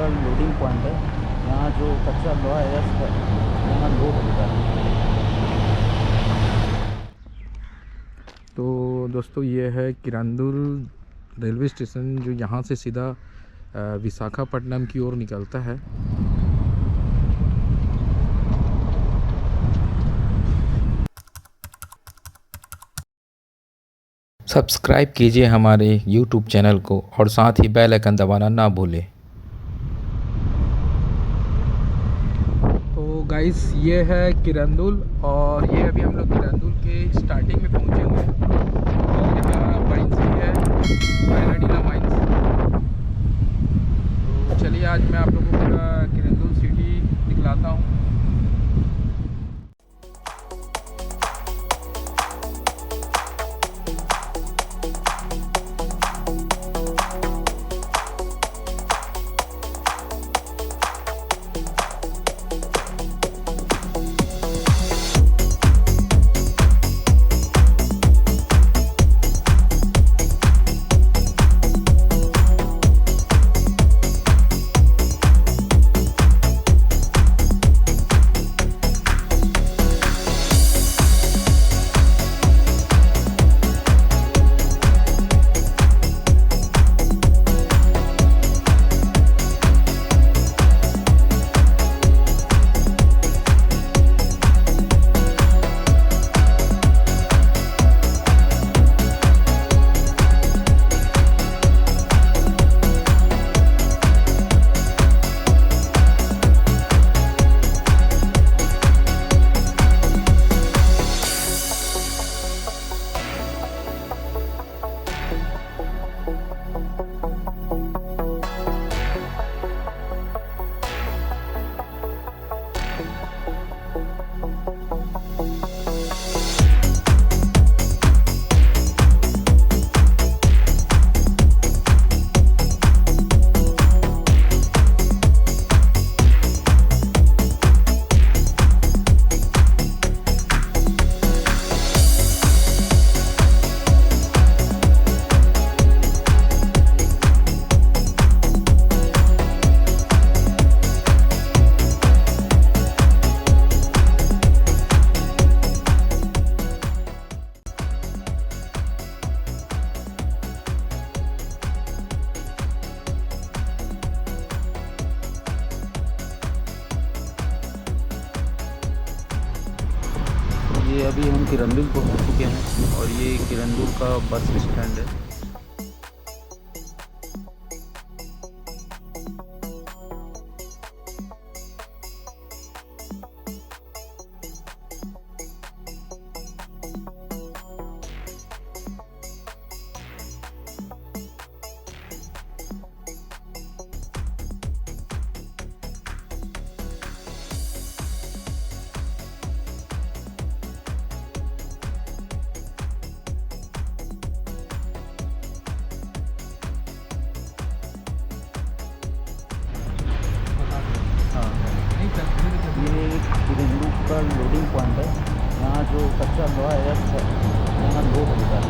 का loading point है। यहाँ जो कच्चा लोहा है यहाँ लोड होता है। तो दोस्तों ये है किरंदुल रेलवे स्टेशन, जो यहाँ से सीधा विशाखापट्टनम की ओर निकलता है। सब्सक्राइब कीजिए हमारे YouTube चैनल को और साथ ही बेल आइकन दबाना ना भूलें। तो गाइस ये है किरंदुल, और ये अभी हम लोग किरंदुल के स्टार्टिंग में पहुँचे हुए हैं। और यहाँ माइंस भी है, बैलाडीला माइंस। तो चलिए आज मैं आप लोगों को पूरा किरंदुल सिटी दिखलाता हूँ। ये अभी हम किरंदुल पहुँच चुके हैं और ये किरंदुल का बस स्टैंड है। ये किरंदुल का लोडिंग पॉइंट है। यहाँ जो कच्चा लोहा है यहाँ लोड होता है।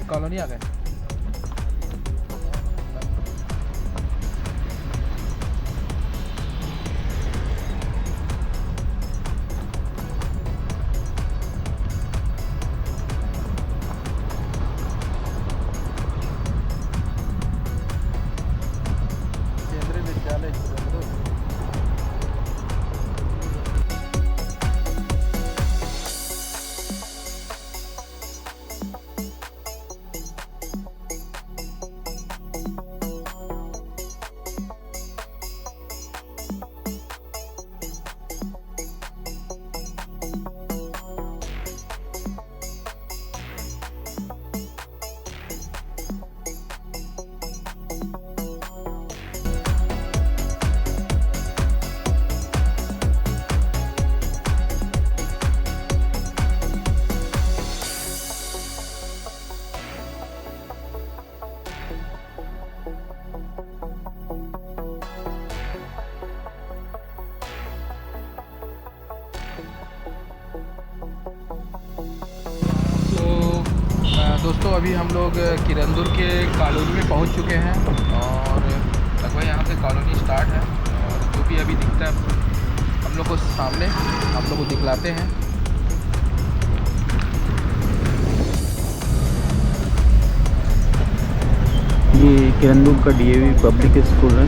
कॉलोनी आ गए। केंद्रीय विद्यालय दोस्तों अभी हम लोग किरंदुल के कॉलोनी में पहुंच चुके हैं और लगभग यहाँ से कॉलोनी स्टार्ट है। और जो भी अभी दिखता है हम लोग को सामने हम लोग को दिखलाते हैं। ये किरंदुल का डीएवी पब्लिक स्कूल है।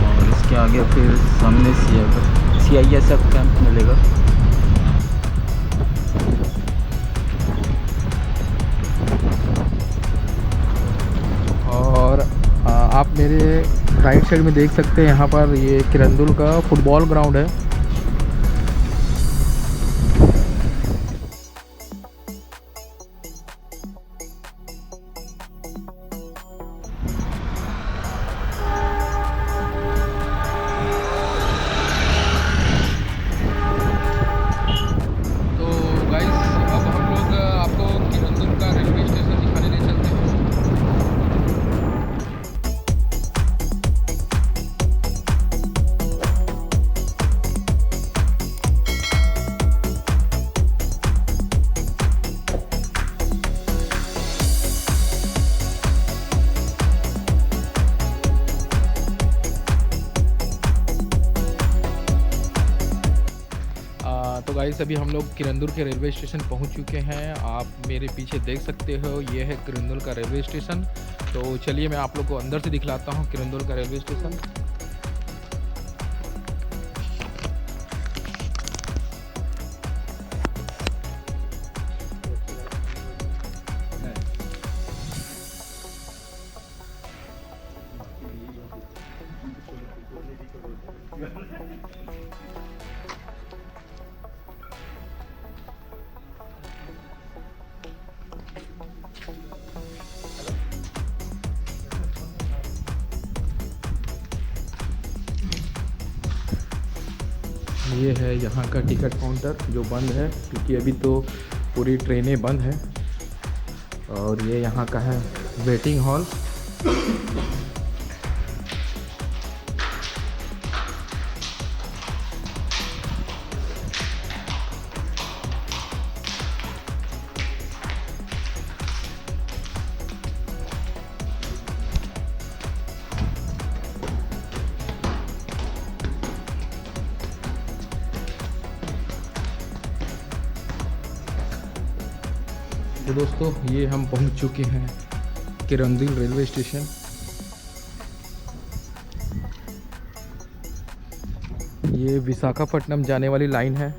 और इसके आगे फिर सामने CISF कैंप मिलेगा। और आप मेरे राइट साइड में देख सकते हैं यहाँ पर ये किरंदुल का फुटबॉल ग्राउंड है। तो गाइस अभी हम लोग किरंदुल के रेलवे स्टेशन पहुंच चुके हैं। आप मेरे पीछे देख सकते हो ये है किरंदुल का रेलवे स्टेशन। तो चलिए मैं आप लोग को अंदर से दिखलाता हूं किरंदुल का रेलवे स्टेशन। ये है यहाँ का टिकट काउंटर जो बंद है क्योंकि अभी तो पूरी ट्रेनें बंद हैं। और ये यहाँ का है वेटिंग हॉल। तो दोस्तों ये हम पहुंच चुके हैं किरंदुल रेलवे स्टेशन। ये विशाखापट्टनम जाने वाली लाइन है।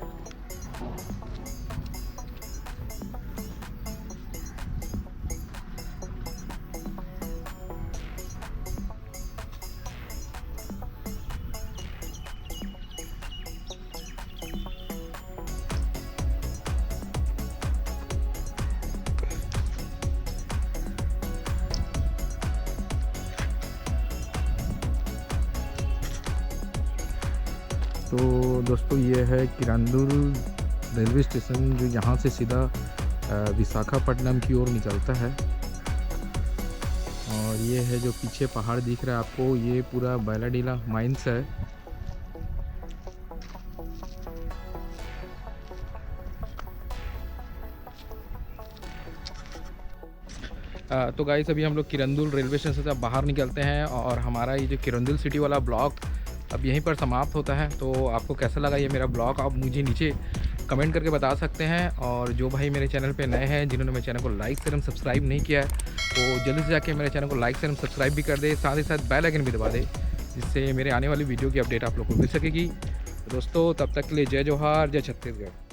तो दोस्तों ये है किरंदुल रेलवे स्टेशन जो यहाँ से सीधा विशाखापट्टनम की ओर निकलता है। और ये है जो पीछे पहाड़ दिख रहा है आपको, ये पूरा बैलाडीला माइंस है। तो गाइस अभी हम लोग किरंदुल रेलवे स्टेशन से बाहर निकलते हैं और हमारा ये जो किरंदुल सिटी वाला ब्लॉग अब यहीं पर समाप्त होता है। तो आपको कैसा लगा ये मेरा ब्लॉग आप मुझे नीचे कमेंट करके बता सकते हैं। और जो भाई मेरे चैनल पे नए हैं जिन्होंने मेरे चैनल को लाइक शेयर सब्सक्राइब नहीं किया है तो जल्दी से जाके मेरे चैनल को लाइक शेयर सब्सक्राइब भी कर दे, साथ ही साथ बेल आइकन भी दबा दे जिससे मेरे आने वाली वीडियो की अपडेट आप लोग को मिल सकेगी। दोस्तों तब तक के लिए जय जोहार, जय छत्तीसगढ़।